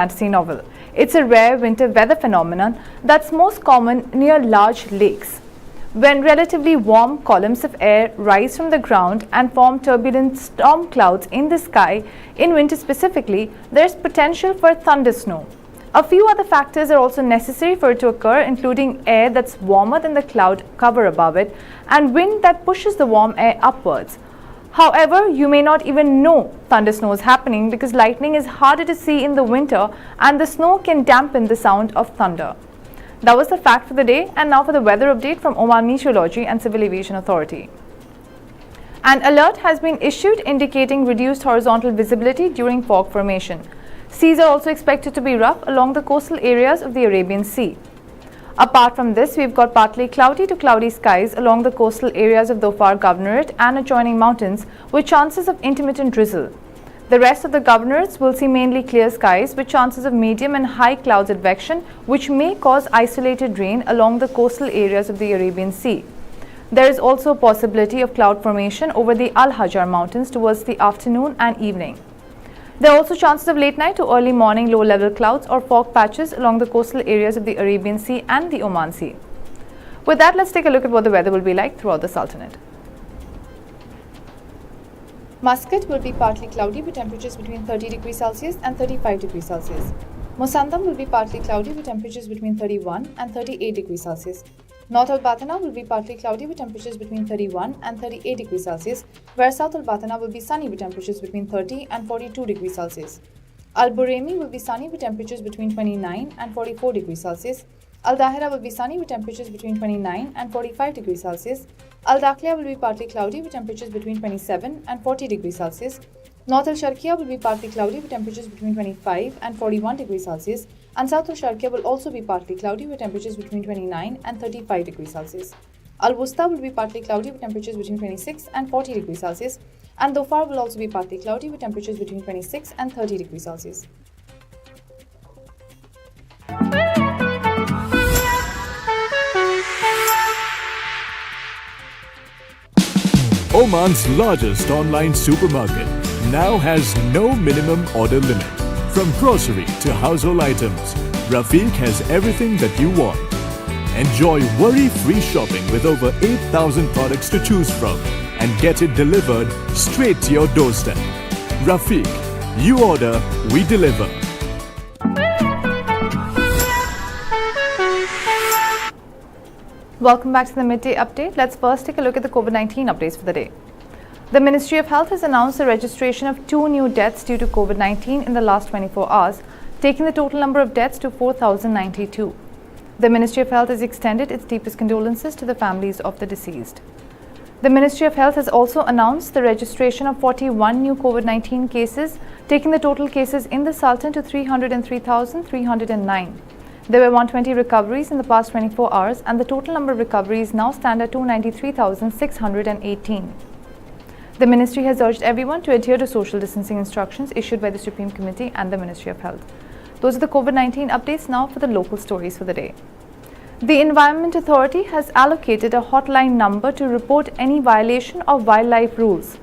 fantasy novel. It's a rare winter weather phenomenon that's most common near large lakes. When relatively warm columns of air rise from the ground and form turbulent storm clouds in the sky, in winter specifically, there's potential for thundersnow. A few other factors are also necessary for it to occur, including air that's warmer than the cloud cover above it and wind that pushes the warm air upwards. However, you may not even know thundersnow is happening because lightning is harder to see in the winter and the snow can dampen the sound of thunder. That was the fact for the day, and now for the weather update from Oman Meteorology and Civil Aviation Authority. An alert has been issued indicating reduced horizontal visibility during fog formation. Seas are also expected to be rough along the coastal areas of the Arabian Sea. Apart from this, we've got partly cloudy to cloudy skies along the coastal areas of Dhofar Governorate and adjoining mountains with chances of intermittent drizzle. The rest of the governorates will see mainly clear skies with chances of medium and high clouds advection, which may cause isolated rain along the coastal areas of the Arabian Sea. There is also a possibility of cloud formation over the Al-Hajar mountains towards the afternoon and evening. There are also chances of late night to early morning low-level clouds or fog patches along the coastal areas of the Arabian Sea and the Oman Sea. With that, let's take a look at what the weather will be like throughout the Sultanate. Muscat will be partly cloudy with temperatures between 30 degrees Celsius and 35 degrees Celsius. Musandam will be partly cloudy with temperatures between 31 and 38 degrees Celsius. North Al-Batana will be partly cloudy with temperatures between 31 and 38 degrees Celsius, where South Al-Batana will be sunny with temperatures between 30 and 42 degrees Celsius. Al-Buremi will be sunny with temperatures between 29 and 44 degrees Celsius. Al-Dahira will be sunny with temperatures between 29 and 45 degrees Celsius. Al-Dakhliya will be partly cloudy with temperatures between 27 and 40 degrees Celsius. North Al-Sharqiya will be partly cloudy with temperatures between 25 and 41 degrees Celsius, and South Al-Sharqiya will also be partly cloudy with temperatures between 29 and 35 degrees Celsius. Al-Wusta will be partly cloudy with temperatures between 26 and 40 degrees Celsius, and Dhofar will also be partly cloudy with temperatures between 26 and 30 degrees Celsius. Oman's largest online supermarket now has no minimum order limit. From grocery to household items, Rafiq has everything that you want. Enjoy worry-free shopping with over 8,000 products to choose from and get it delivered straight to your doorstep. Rafiq, you order, we deliver. Welcome back to the midday update. Let's first take a look at the COVID-19 updates for the day. The Ministry of Health has announced the registration of 2 new deaths due to COVID-19 in the last 24 hours, taking the total number of deaths to 4,092. The Ministry of Health has extended its deepest condolences to the families of the deceased. The Ministry of Health has also announced the registration of 41 new COVID-19 cases, taking the total cases in the Sultan to 303,309. There were 120 recoveries in the past 24 hours, and the total number of recoveries now stand at 293,618. The Ministry has urged everyone to adhere to social distancing instructions issued by the Supreme Committee and the Ministry of Health. Those are the COVID-19 updates. Now for the local stories for the day. The Environment Authority has allocated a hotline number to report any violation of wildlife rules.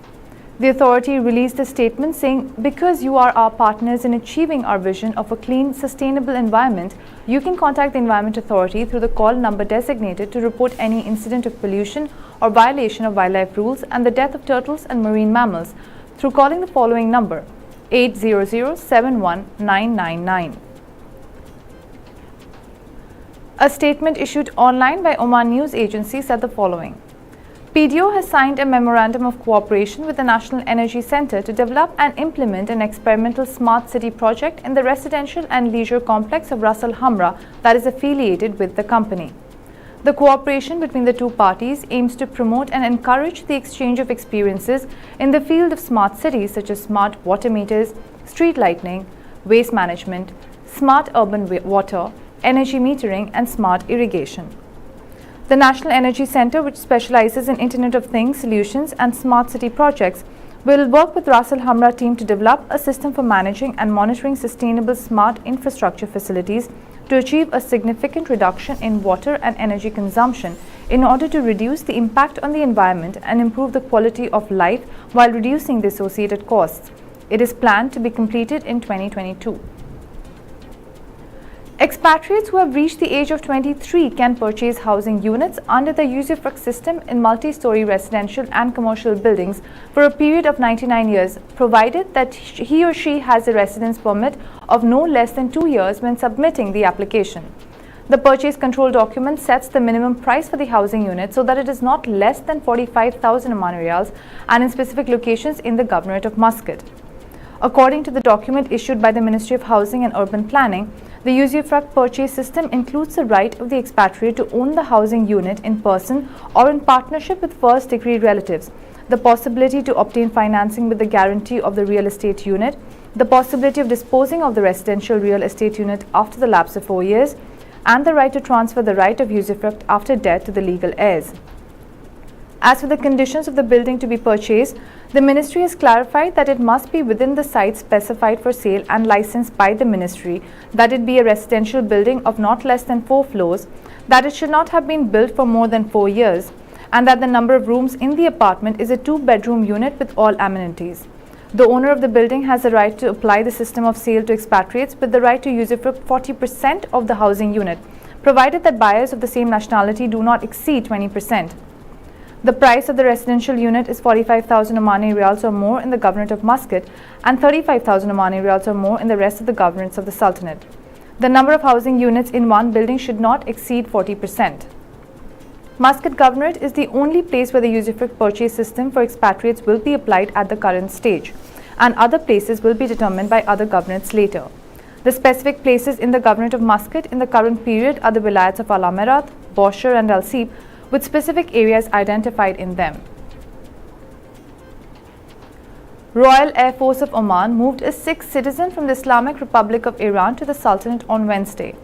The authority released a statement saying, because you are our partners in achieving our vision of a clean, sustainable environment, you can contact the Environment Authority through the call number designated to report any incident of pollution or violation of wildlife rules and the death of turtles and marine mammals through calling the following number, 800-71999. A statement issued online by Oman News Agency said the following. PDO has signed a memorandum of cooperation with the National Energy Centre to develop and implement an experimental smart city project in the residential and leisure complex of Ras Al Hamra that is affiliated with the company. The cooperation between the two parties aims to promote and encourage the exchange of experiences in the field of smart cities such as smart water meters, street lighting, waste management, smart urban water, energy metering and smart irrigation. The National Energy Centre, which specializes in Internet of Things solutions and smart city projects, will work with Ras Al Hamra team to develop a system for managing and monitoring sustainable smart infrastructure facilities to achieve a significant reduction in water and energy consumption in order to reduce the impact on the environment and improve the quality of life while reducing the associated costs. It is planned to be completed in 2022. Expatriates who have reached the age of 23 can purchase housing units under the usufruct system in multi-story residential and commercial buildings for a period of 99 years, provided that he or she has a residence permit of no less than 2 years when submitting the application. The purchase control document sets the minimum price for the housing unit so that it is not less than 45,000 Oman riyals and in specific locations in the Governorate of Muscat. According to the document issued by the Ministry of Housing and Urban Planning, the usufruct purchase system includes the right of the expatriate to own the housing unit in person or in partnership with first-degree relatives, the possibility to obtain financing with the guarantee of the real estate unit, the possibility of disposing of the residential real estate unit after the lapse of 4 years, and the right to transfer the right of usufruct after death to the legal heirs. As for the conditions of the building to be purchased, the Ministry has clarified that it must be within the site specified for sale and licensed by the Ministry, that it be a residential building of not less than 4 floors, that it should not have been built for more than 4 years, and that the number of rooms in the apartment is a 2-bedroom unit with all amenities. The owner of the building has the right to apply the system of sale to expatriates with the right to usufruct 40% of the housing unit, provided that buyers of the same nationality do not exceed 20%. The price of the residential unit is 45,000 Omani riyals or more in the Governorate of Muscat and 35,000 Omani riyals or more in the rest of the governorates of the Sultanate. The number of housing units in one building should not exceed 40%. Muscat Governorate is the only place where the usufruct purchase system for expatriates will be applied at the current stage, and other places will be determined by other governorates later. The specific places in the Governorate of Muscat in the current period are the wilayats of Al Amirat, Bosher and Al Sib, with specific areas identified in them. Royal Air Force of Oman moved a Sikh citizen from the Islamic Republic of Iran to the Sultanate on Wednesday.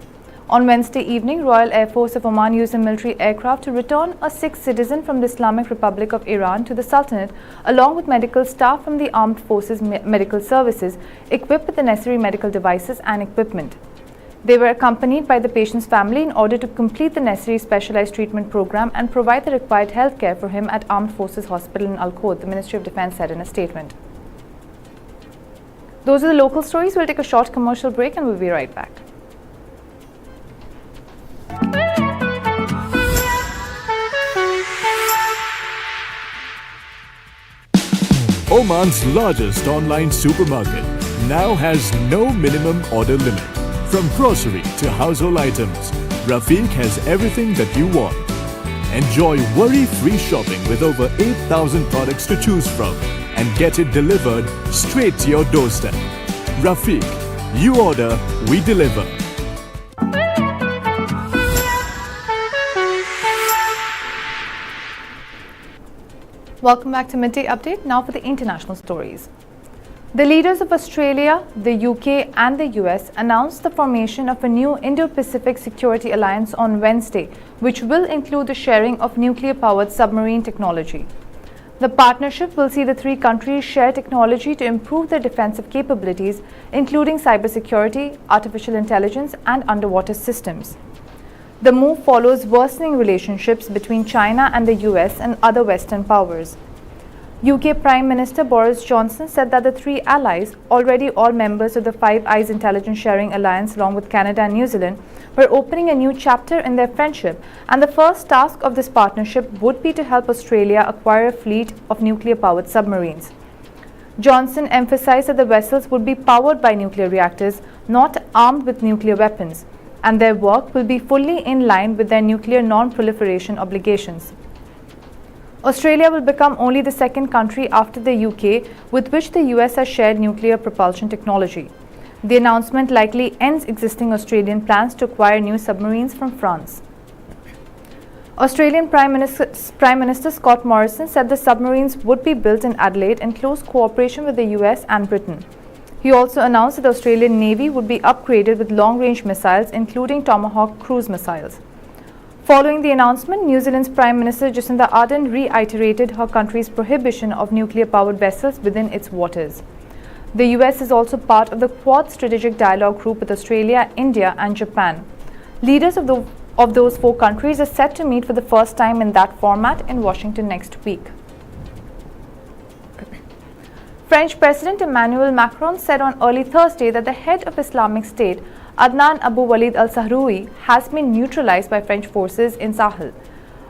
On Wednesday evening, Royal Air Force of Oman used a military aircraft to return a Sikh citizen from the Islamic Republic of Iran to the Sultanate, along with medical staff from the Armed Forces Medical Services, equipped with the necessary medical devices and equipment. They were accompanied by the patient's family in order to complete the necessary specialized treatment program and provide the required health care for him at Armed Forces Hospital in Al-Khod, the Ministry of Defense said in a statement. Those are the local stories. We'll take a short commercial break and we'll be right back. Oman's largest online supermarket now has no minimum order limit. From grocery to household items, Rafiq has everything that you want. Enjoy worry-free shopping with over 8,000 products to choose from and get it delivered straight to your doorstep. Rafiq, you order, we deliver. Welcome back to Midday Update. Now for the international stories. The leaders of Australia, the UK and the US announced the formation of a new Indo-Pacific Security Alliance on Wednesday, which will include the sharing of nuclear-powered submarine technology. The partnership will see the 3 countries share technology to improve their defensive capabilities, including cybersecurity, artificial intelligence and underwater systems. The move follows worsening relationships between China and the US and other Western powers. UK Prime Minister Boris Johnson said that the 3 allies, already all members of the Five Eyes Intelligence Sharing Alliance along with Canada and New Zealand, were opening a new chapter in their friendship, and the first task of this partnership would be to help Australia acquire a fleet of nuclear-powered submarines. Johnson emphasized that the vessels would be powered by nuclear reactors, not armed with nuclear weapons, and their work will be fully in line with their nuclear non-proliferation obligations. Australia will become only the second country after the UK with which the US has shared nuclear propulsion technology. The announcement likely ends existing Australian plans to acquire new submarines from France. Australian Prime Minister Scott Morrison said the submarines would be built in Adelaide in close cooperation with the US and Britain. He also announced that the Australian Navy would be upgraded with long-range missiles, including Tomahawk cruise missiles. Following the announcement, New Zealand's Prime Minister Jacinda Ardern reiterated her country's prohibition of nuclear-powered vessels within its waters. The US is also part of the Quad Strategic Dialogue Group with Australia, India and Japan. Leaders of those 4 countries are set to meet for the first time in that format in Washington next week. French President Emmanuel Macron said on early Thursday that the head of Islamic State, Adnan Abu Walid al-Sahraoui has been neutralized by French forces in Sahel.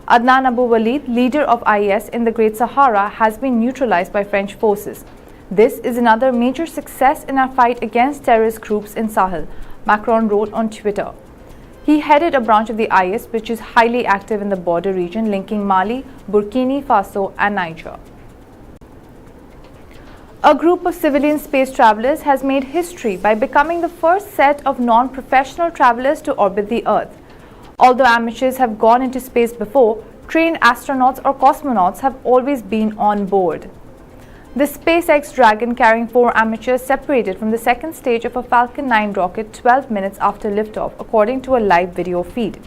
Adnan Abu Walid, leader of IS in the Great Sahara, has been neutralized by French forces. This is another major success in our fight against terrorist groups in Sahel, Macron wrote on Twitter. He headed a branch of the IS which is highly active in the border region linking Mali, Burkina Faso and Niger. A group of civilian space travelers has made history by becoming the first set of non-professional travelers to orbit the Earth. Although amateurs have gone into space before, trained astronauts or cosmonauts have always been on board. The SpaceX Dragon, carrying 4 amateurs, separated from the second stage of a Falcon 9 rocket 12 minutes after liftoff, according to a live video feed.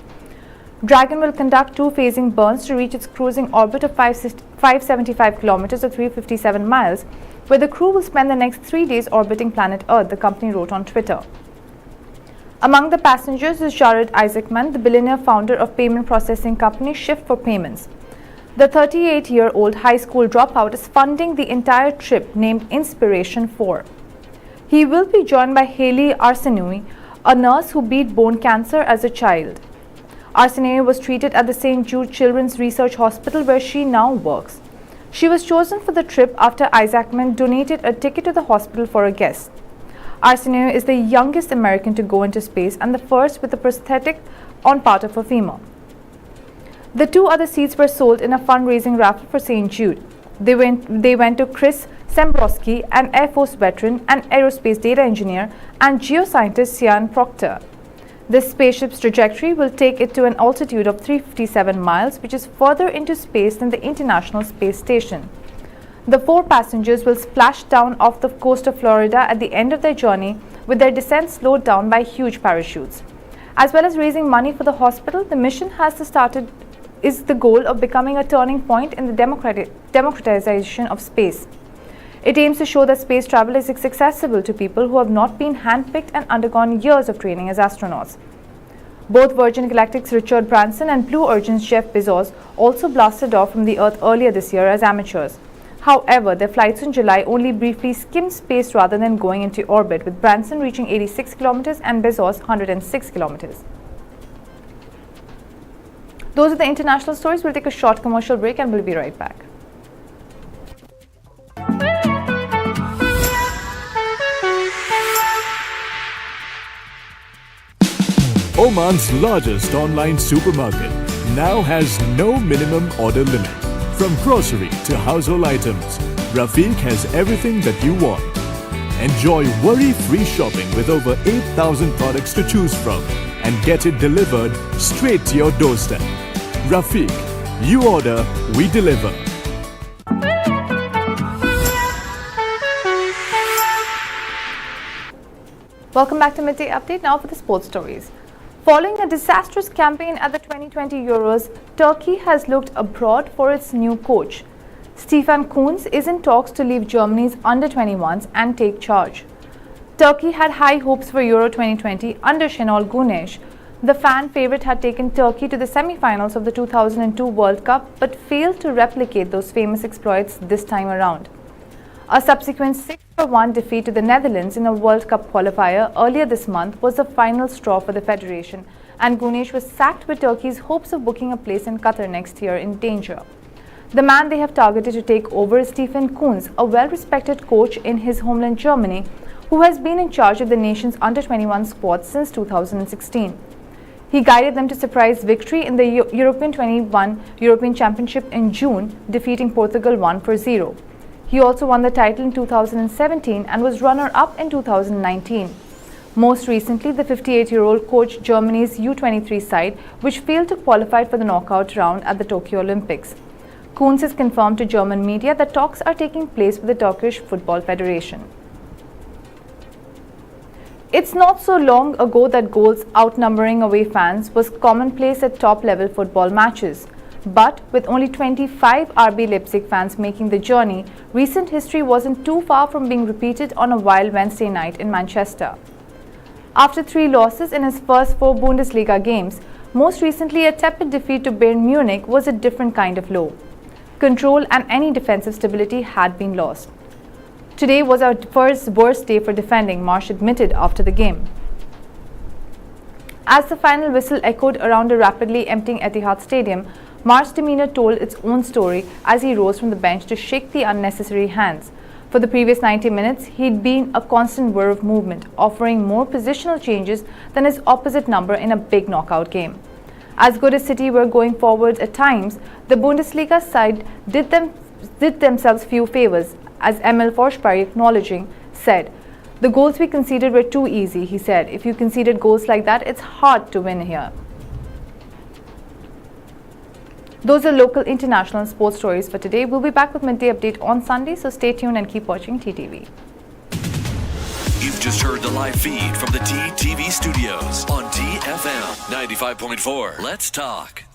Dragon will conduct 2 phasing burns to reach its cruising orbit of 575 kilometers or 357 miles, where the crew will spend the next 3 days orbiting planet Earth, the company wrote on Twitter. Among the passengers is Jared Isaacman, the billionaire founder of payment processing company Shift for Payments. The 38-year-old high school dropout is funding the entire trip, named Inspiration 4. He will be joined by Haley Arsenault, a nurse who beat bone cancer as a child. Arsenault was treated at the St. Jude Children's Research Hospital, where she now works. She was chosen for the trip after Isaacman donated a ticket to the hospital for a guest. Arsenault is the youngest American to go into space and the first with a prosthetic on part of a femur. The 2 other seats were sold in a fundraising raffle for St. Jude. They went to Chris Sembrowski, an Air Force veteran, an aerospace data engineer, and geoscientist Sian Proctor. This spaceship's trajectory will take it to an altitude of 357 miles, which is further into space than the International Space Station. The 4 passengers will splash down off the coast of Florida at the end of their journey, with their descent slowed down by huge parachutes. As well as raising money for the hospital, the mission is the goal of becoming a turning point in the democratization of space. It aims to show that space travel is accessible to people who have not been handpicked and undergone years of training as astronauts. Both Virgin Galactic's Richard Branson and Blue Origin's Jeff Bezos also blasted off from the Earth earlier this year as amateurs. However, their flights in July only briefly skimmed space rather than going into orbit, with Branson reaching 86 kilometers and Bezos 106 kilometers. Those are the international stories. We'll take a short commercial break and we'll be right back. Oman's largest online supermarket now has no minimum order limit. From grocery to household items, Rafiq has everything that you want. Enjoy worry-free shopping with over 8,000 products to choose from and get it delivered straight to your doorstep. Rafiq, you order, we deliver. Welcome back to Midday Update. Now for the sports stories. Following a disastrous campaign at the 2020 Euros, Turkey has looked abroad for its new coach. Stefan Kuntz is in talks to leave Germany's under-21s and take charge. Turkey had high hopes for Euro 2020 under Şenol Güneş. The fan favourite had taken Turkey to the semi-finals of the 2002 World Cup but failed to replicate those famous exploits this time around. A subsequent 6-1 defeat to the Netherlands in a World Cup qualifier earlier this month was the final straw for the federation, and Güneş was sacked with Turkey's hopes of booking a place in Qatar next year in danger. The man they have targeted to take over is Stefan Kuntz, a well-respected coach in his homeland Germany, who has been in charge of the nation's under-21 squad since 2016. He guided them to surprise victory in the European 21 European Championship in June, defeating Portugal 1-0. He also won the title in 2017 and was runner-up in 2019. Most recently, the 58-year-old coached Germany's U23 side, which failed to qualify for the knockout round at the Tokyo Olympics. Kuntz has confirmed to German media that talks are taking place with the Turkish Football Federation. It's not so long ago that goals outnumbering away fans was commonplace at top-level football matches. But with only 25 RB Leipzig fans making the journey, recent history wasn't too far from being repeated on a wild Wednesday night in Manchester. After 3 losses in his first 4 Bundesliga games, most recently a tepid defeat to Bayern Munich was a different kind of low. Control and any defensive stability had been lost. Today was our first worst day for defending, Marsch admitted after the game. As the final whistle echoed around a rapidly emptying Etihad Stadium, Mar's demeanour told its own story as he rose from the bench to shake the unnecessary hands. For the previous 90 minutes, he'd been a constant whir of movement, offering more positional changes than his opposite number in a big knockout game. As good as City were going forward at times, the Bundesliga side did themselves few favours, as Emil Forsberg, acknowledging, said, "The goals we conceded were too easy," he said. "If you conceded goals like that, it's hard to win here." Those are local, international and sports stories for today. We'll be back with midday update on Sunday, so stay tuned and keep watching TTV. You've just heard the live feed from the TTV studios on TFM 95.4. Let's talk.